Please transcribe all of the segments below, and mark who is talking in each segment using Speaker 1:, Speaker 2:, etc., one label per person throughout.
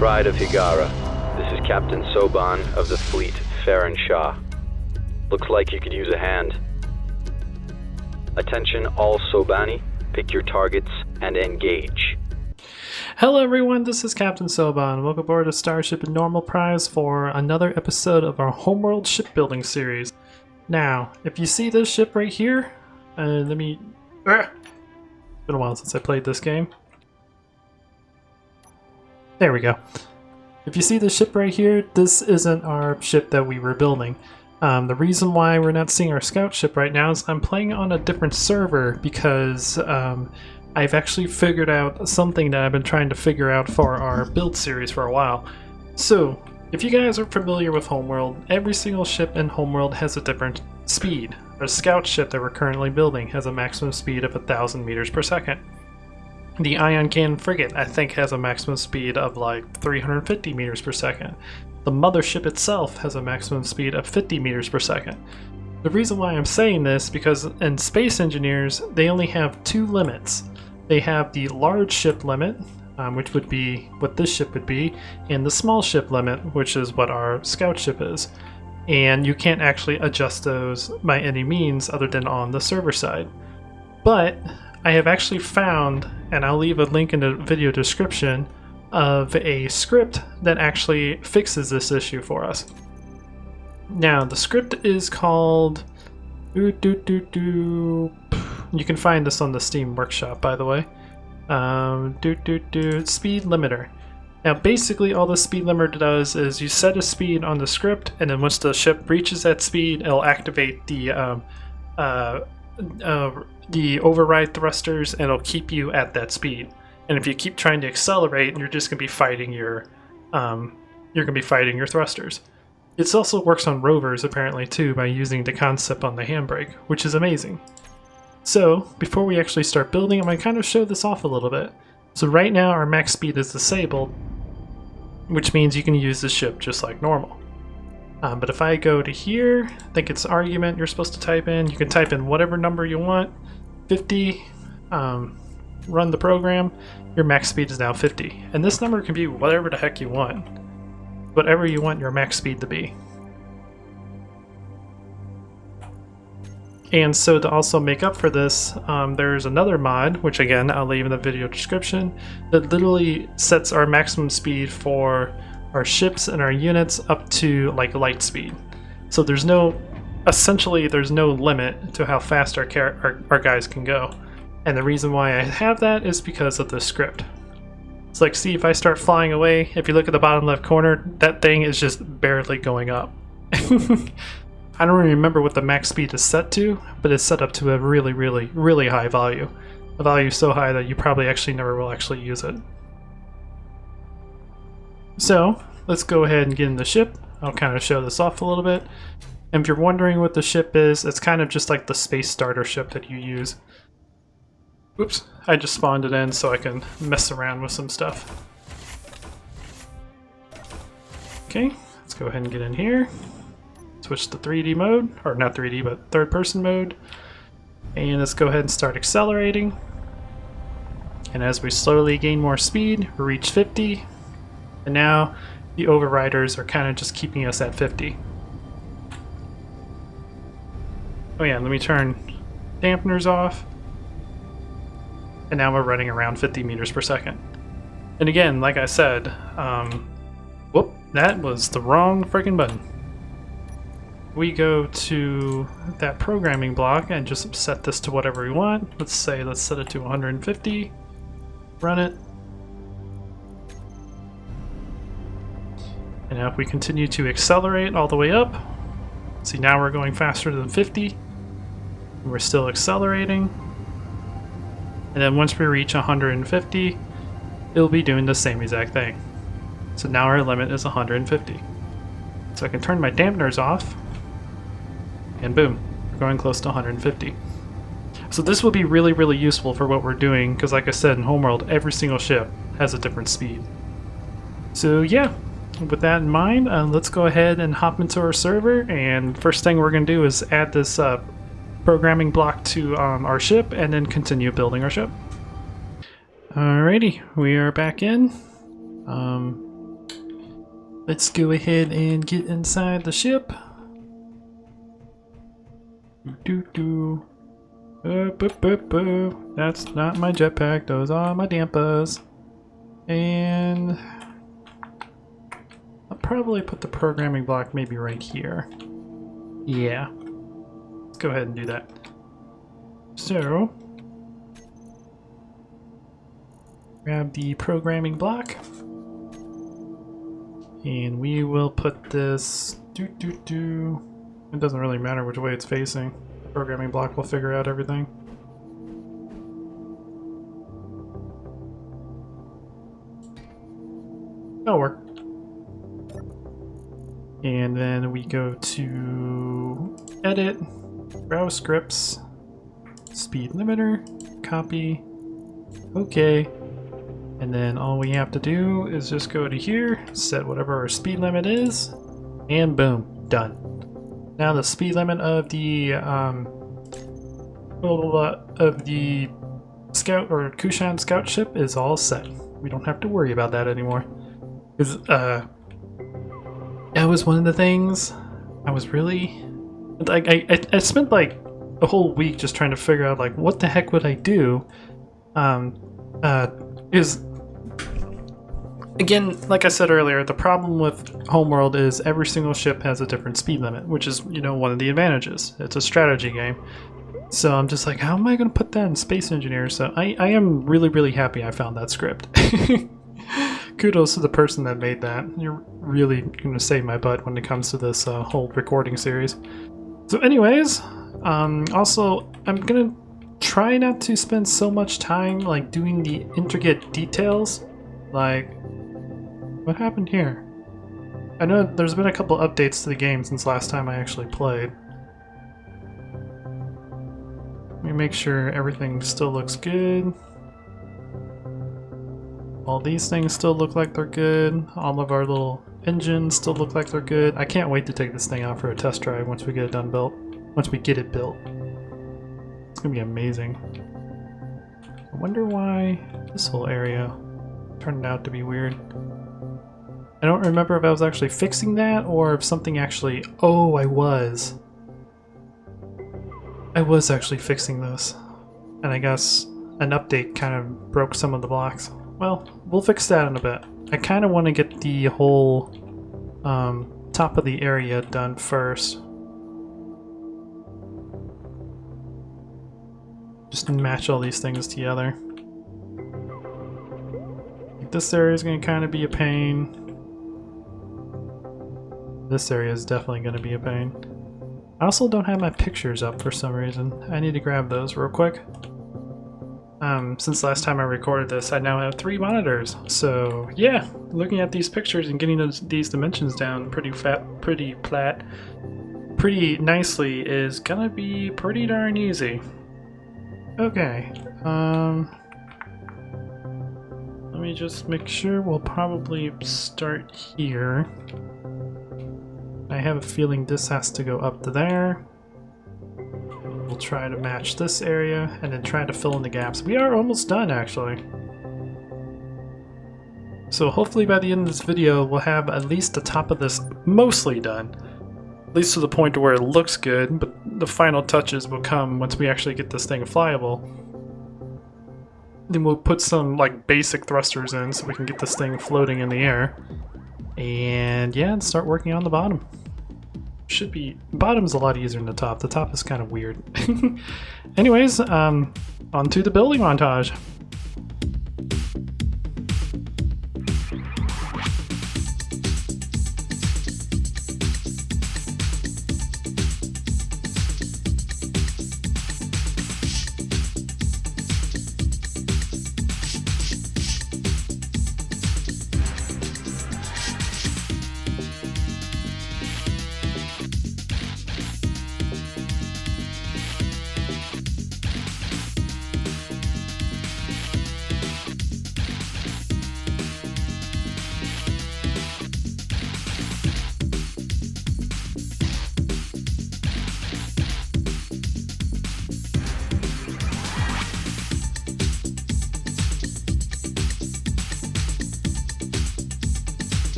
Speaker 1: Pride of Higara. This is Captain Soban of the fleet, Farron Shah. Looks like you could use a hand. Attention all Sobani, pick your targets and engage.
Speaker 2: Hello everyone, this is Captain Soban. Welcome aboard a Starship Normal Prize for another episode of our Homeworld shipbuilding series. Now, if you see this ship right here, it's been a while since I played this game. There we go. If you see the ship right here, this isn't our ship that we were building. The reason why we're not seeing our scout ship right now is I'm playing on a different server because I've actually figured out something that I've been trying to figure out for our build series for a while. So, if you guys are familiar with Homeworld, every single ship in Homeworld has a different speed. Our scout ship that we're currently building has a maximum speed of 1,000 meters per second. The ion cannon frigate, I think, has a maximum speed of like 350 meters per second. The mothership itself has a maximum speed of 50 meters per second. The reason why I'm saying this is because in Space Engineers, they only have two limits. They have the large ship limit, which would be what this ship would be, and the small ship limit, which is what our scout ship is. And you can't actually adjust those by any means other than on the server side. But I have actually found, and I'll leave a link in the video description, of a script that actually fixes this issue for us. Now, the script is called... You can find this on the Steam Workshop, by the way. Speed limiter. Now, basically, all the speed limiter does is you set a speed on the script, and then once the ship reaches that speed, it'll activate the override thrusters, and it'll keep you at that speed. And if you keep trying to accelerate, you're just gonna be fighting your thrusters. It also works on rovers apparently too by using the concept on the handbrake, which is amazing. So before we actually start building, I'm gonna kind of show this off a little bit. So right now our max speed is disabled, which means you can use the ship just like normal. But if I go to here, I think it's argument you're supposed to type in. You can type in whatever number you want, 50, run the program, your max speed is now 50. And this number can be whatever the heck you want. Whatever you want your max speed to be. And so to also make up for this, there's another mod, which again I'll leave in the video description, that literally sets our maximum speed for our ships and our units up to like light speed. So there's no limit to how fast our guys can go. And the reason why I have that is because of the script. It's like, see, if I start flying away, if you look at the bottom left corner, that thing is just barely going up. I don't really remember what the max speed is set to, but it's set up to a really, really, really high value. A value so high that you probably actually never will actually use it. So, let's go ahead and get in the ship. I'll kind of show this off a little bit. And if you're wondering what the ship is, it's kind of just like the space starter ship that you use. Oops, I just spawned it in so I can mess around with some stuff. Okay, let's go ahead and get in here. Switch to 3D mode, or not 3D, but third person mode. And let's go ahead and start accelerating. And as we slowly gain more speed, we reach 50. And now the overriders are kind of just keeping us at 50. Oh yeah, let me turn dampeners off. And now we're running around 50 meters per second. And again, like I said, whoop, that was the wrong freaking button. We go to that programming block and just set this to whatever we want. Let's set it to 150, run it. And now if we continue to accelerate all the way up, see now we're going faster than 50, and we're still accelerating. And then once we reach 150, it'll be doing the same exact thing. So now our limit is 150. So I can turn my dampeners off, and boom, we're going close to 150. So this will be really, really useful for what we're doing, because like I said, in Homeworld, every single ship has a different speed. So yeah, with that in mind, let's go ahead and hop into our server, and first thing we're going to do is add this programming block to our ship, and then continue building our ship. Alrighty, we are back in. Let's go ahead and get inside the ship. Doo-doo-doo. That's not my jetpack, those are my dampers. And I'll probably put the programming block maybe right here. Yeah. Let's go ahead and do that. So, grab the programming block. And we will put this It doesn't really matter which way it's facing. Programming block will figure out everything. That'll work. And then we go to edit, browse scripts, speed limiter, copy, okay. And then all we have to do is just go to here, set whatever our speed limit is, and boom, done. Now the speed limit of the scout or Kushan scout ship is all set. We don't have to worry about that anymore. Because that was one of the things I was really like. I spent like a whole week just trying to figure out like what the heck would I do. Is again, like I said earlier, the problem with Homeworld is every single ship has a different speed limit, which is, you know, one of the advantages. It's a strategy game. So I'm just like, how am I going to put that in Space Engineer? So I am really happy I found that script. Kudos to the person that made that. You're really going to save my butt when it comes to this whole recording series. So anyways, also I'm going to try not to spend so much time like doing the intricate details. Like, what happened here? I know there's been a couple updates to the game since last time I actually played. Let me make sure everything still looks good. All these things still look like they're good. All of our little engines still look like they're good. I can't wait to take this thing out for a test drive once we get it done built. Once we get it built. It's gonna be amazing. I wonder why this whole area turned out to be weird. I don't remember if I was actually fixing that or if something actually... Oh, I was. I was actually fixing this. And I guess an update kind of broke some of the blocks. Well, we'll fix that in a bit. I kind of want to get the whole top of the area done first. Just match all these things together. This area is going to kind of be a pain. This area is definitely going to be a pain. I also don't have my pictures up for some reason. I need to grab those real quick. Since last time I recorded this, I now have 3 monitors. So yeah, looking at these pictures and getting these dimensions down pretty nicely is gonna be pretty darn easy. Okay, let me just make sure. We'll probably start here. I have a feeling this has to go up to there. We'll try to match this area and then try to fill in the gaps. We are almost done, actually. So hopefully by the end of this video, we'll have at least the top of this mostly done. At least to the point where it looks good, but the final touches will come once we actually get this thing flyable. Then we'll put some like basic thrusters in so we can get this thing floating in the air. And yeah, and start working on the bottom. Should be... Bottom's a lot easier than the top. The top is kind of weird. Anyways, on to the building montage.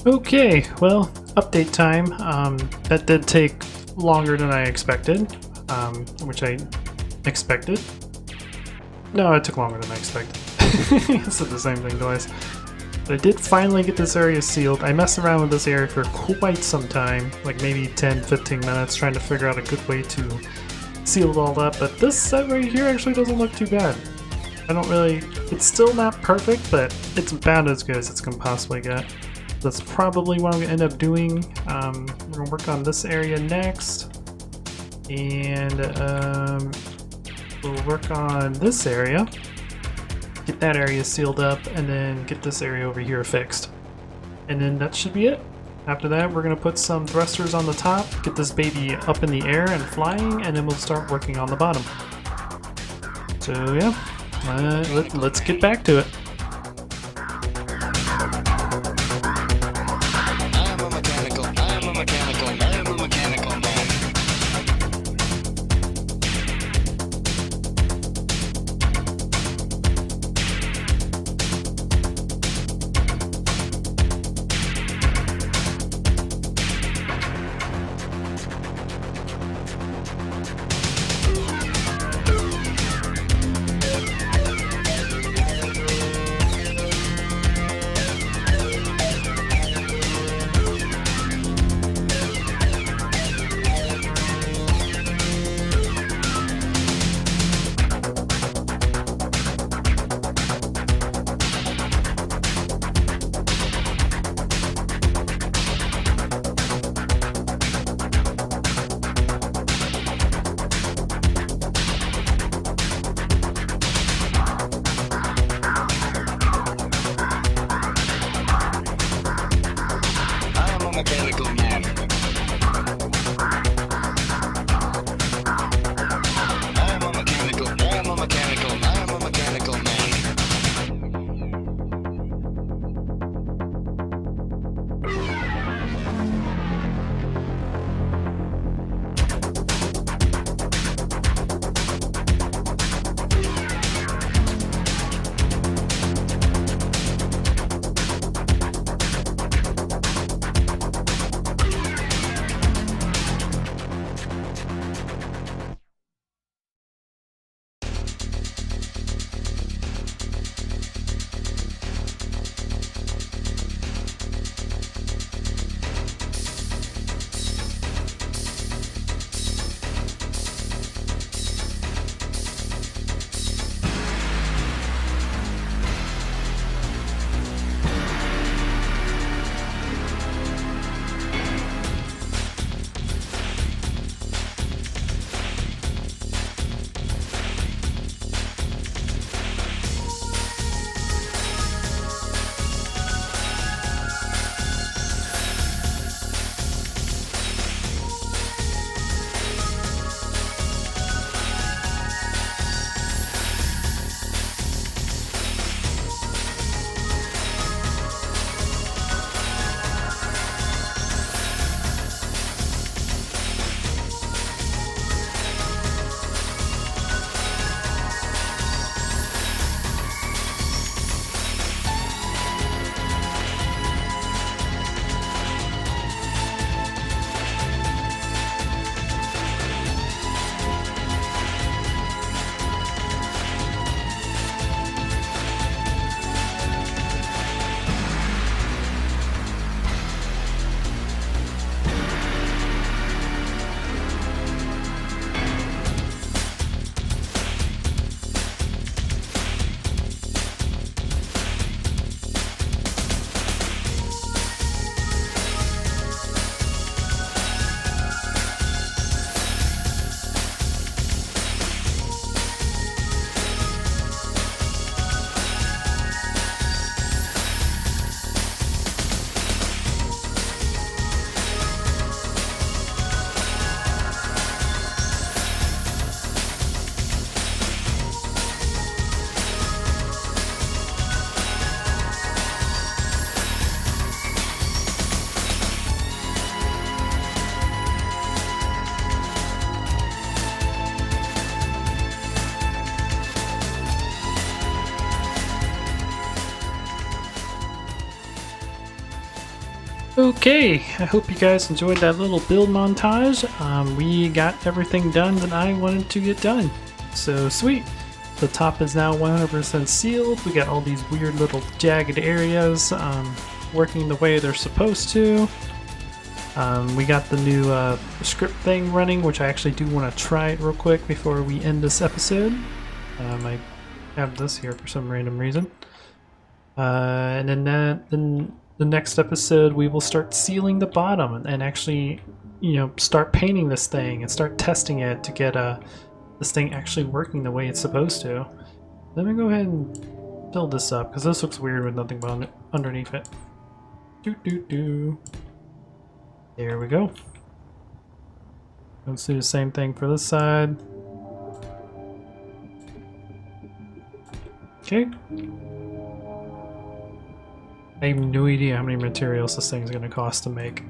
Speaker 2: Okay, well, update time. That did take longer than I expected, which I expected. No, it took longer than I expected. I said the same thing twice. But I did finally get this area sealed. I messed around with this area for quite some time, like maybe 10-15 minutes, trying to figure out a good way to seal it all up, but this set right here actually doesn't look too bad. It's still not perfect, but it's about as good as it's gonna possibly get. That's probably what I'm gonna end up doing. We're gonna work on this area next, and we'll work on this area, get that area sealed up, and then get this area over here fixed. And then that should be it. After that, we're gonna put some thrusters on the top, get this baby up in the air and flying, and then we'll start working on the bottom. So yeah, let's get back to it. Okay, I hope you guys enjoyed that little build montage. We got everything done that I wanted to get done. So sweet. The top is now 100% sealed. We got all these weird little jagged areas working the way they're supposed to. We got the new script thing running, which I actually do want to try it real quick before we end this episode. I have this here for some random reason. And then the next episode we will start sealing the bottom and actually, start painting this thing and start testing it to get this thing actually working the way it's supposed to. Let me go ahead and build this up because this looks weird with nothing but underneath it. There we go. Let's do the same thing for this side. Okay. I have no idea how many materials this thing's going to cost to make.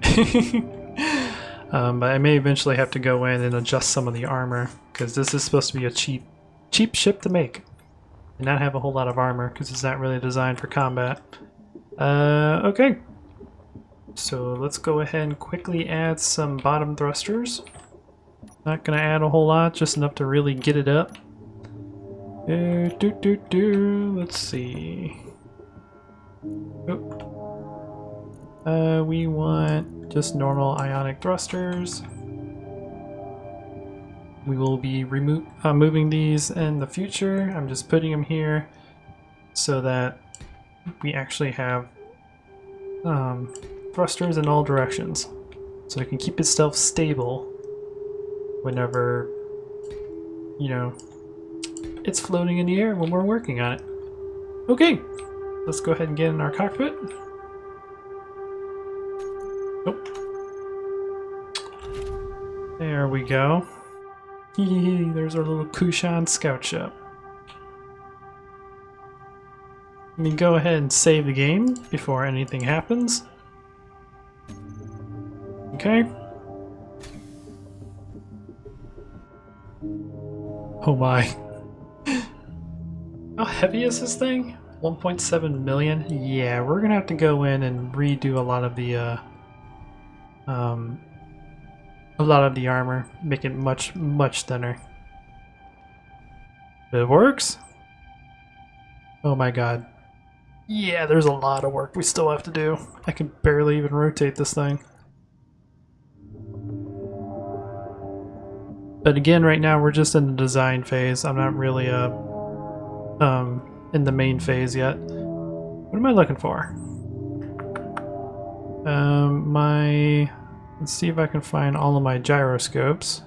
Speaker 2: But I may eventually have to go in and adjust some of the armor, because this is supposed to be a cheap ship to make. And not have a whole lot of armor, because it's not really designed for combat. Okay. So let's go ahead and quickly add some bottom thrusters. Not going to add a whole lot, just enough to really get it up. Let's see. We want just normal ionic thrusters. We will be moving these in the future. I'm just putting them here so that we actually have thrusters in all directions, so it can keep itself stable whenever, it's floating in the air when we're working on it. Okay. Let's go ahead and get in our cockpit. Nope. There we go. There's our little Kushan scout ship. Let me go ahead and save the game before anything happens. Okay. Oh my. How heavy is this thing? 1.7 million? Yeah, we're gonna have to go in and redo a lot of the armor, make it much thinner. But it works? Oh my god. Yeah, there's a lot of work we still have to do. I can barely even rotate this thing. But again, right now we're just in the design phase. I'm not really in the main phase yet. What am I looking for? Let's see if I can find all of my gyroscopes.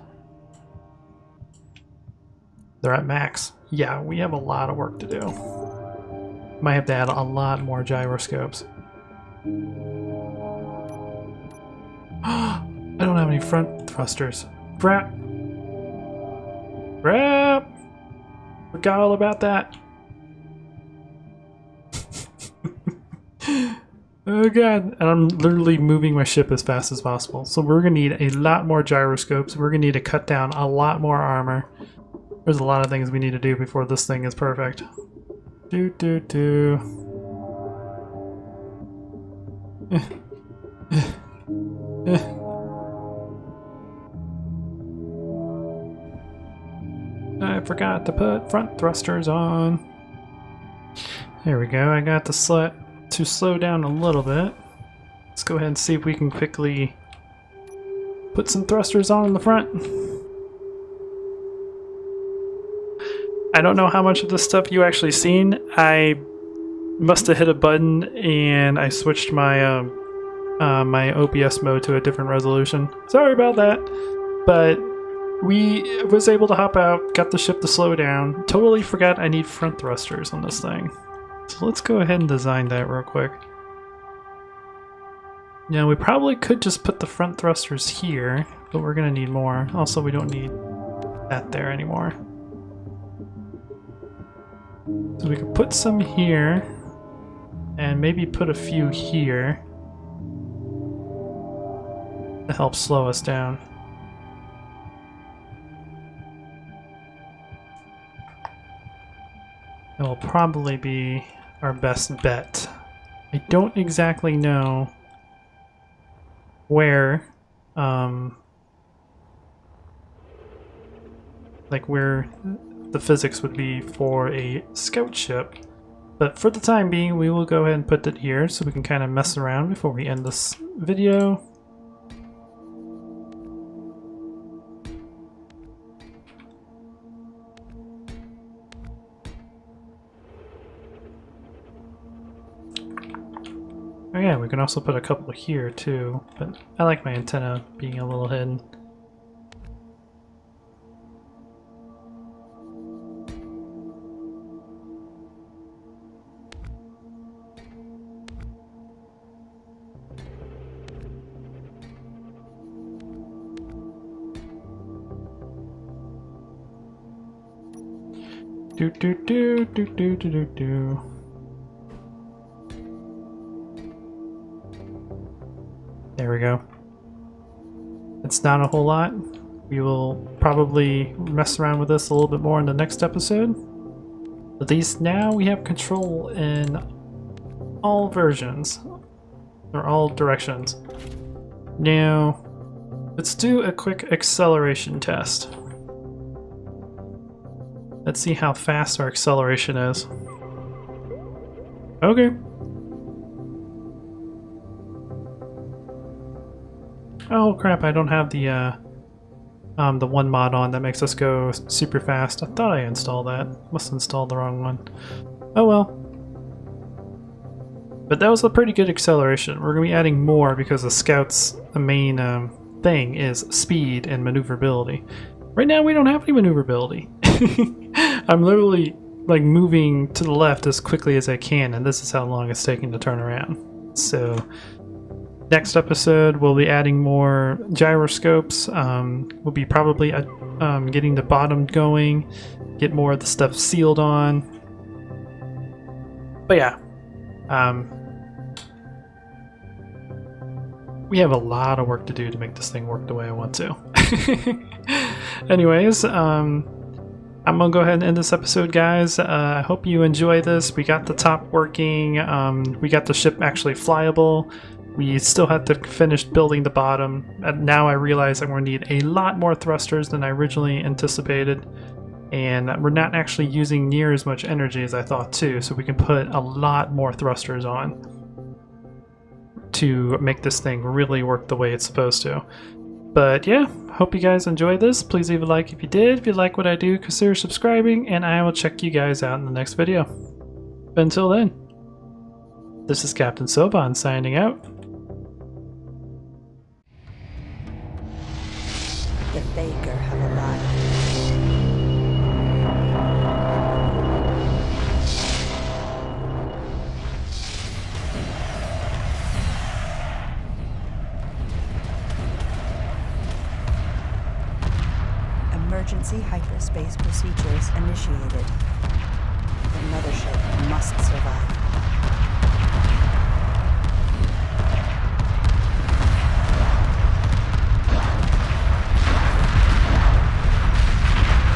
Speaker 2: They're at max. Yeah, we have a lot of work to do. Might have to add a lot more gyroscopes. I don't have any front thrusters. Crap. Crap! Forgot all about that. Oh god, and I'm literally moving my ship as fast as possible. So we're gonna need a lot more gyroscopes. We're gonna need to cut down a lot more armor. There's a lot of things we need to do before this thing is perfect. I forgot to put front thrusters on. There we go. I got the to slow down a little bit. Let's go ahead and see if we can quickly put some thrusters on in the front. I don't know how much of this stuff you actually seen. I must have hit a button and I switched my my OBS mode to a different resolution. Sorry about that, but we was able to hop out, got the ship to slow down. Totally forgot I need front thrusters on this thing. So let's go ahead and design that real quick. Now we probably could just put the front thrusters here, but we're gonna need more. Also, we don't need that there anymore. So we could put some here, and maybe put a few here to help slow us down. It will probably be our best bet. I don't exactly know where like where the physics would be for a scout ship. But for the time being, we will go ahead and put it here so we can kind of mess around before we end this video. Oh yeah, we can also put a couple here too, but I like my antenna being a little hidden. Do do do do do do do do. There we go. It's not a whole lot. We will probably mess around with this a little bit more in the next episode. At least now we have control in all versions, or all directions. Now, let's do a quick acceleration test. Let's see how fast our acceleration is. Okay. Oh crap, I don't have the one mod on that makes us go super fast. I thought I installed that. Must have installed the wrong one. Oh well. But that was a pretty good acceleration. We're going to be adding more because the Scout's main thing is speed and maneuverability. Right now we don't have any maneuverability. I'm literally like moving to the left as quickly as I can, and this is how long it's taking to turn around. So next episode we'll be adding more gyroscopes. We'll be probably getting the bottom going, get more of the stuff sealed on. But yeah, we have a lot of work to do to make this thing work the way I want to. Anyways, I'm gonna go ahead and end this episode, guys. I hope you enjoy this. We got the top working. We got the ship actually flyable. We still have to finish building the bottom. And now I realize I'm going to need a lot more thrusters than I originally anticipated. And we're not actually using near as much energy as I thought too, so we can put a lot more thrusters on to make this thing really work the way it's supposed to. But yeah, hope you guys enjoyed this. Please leave a like if you did. If you like what I do, consider subscribing, and I will check you guys out in the next video. But until then, this is Captain Soban signing out.
Speaker 3: The Faker have arrived. Emergency hyperspace procedures initiated.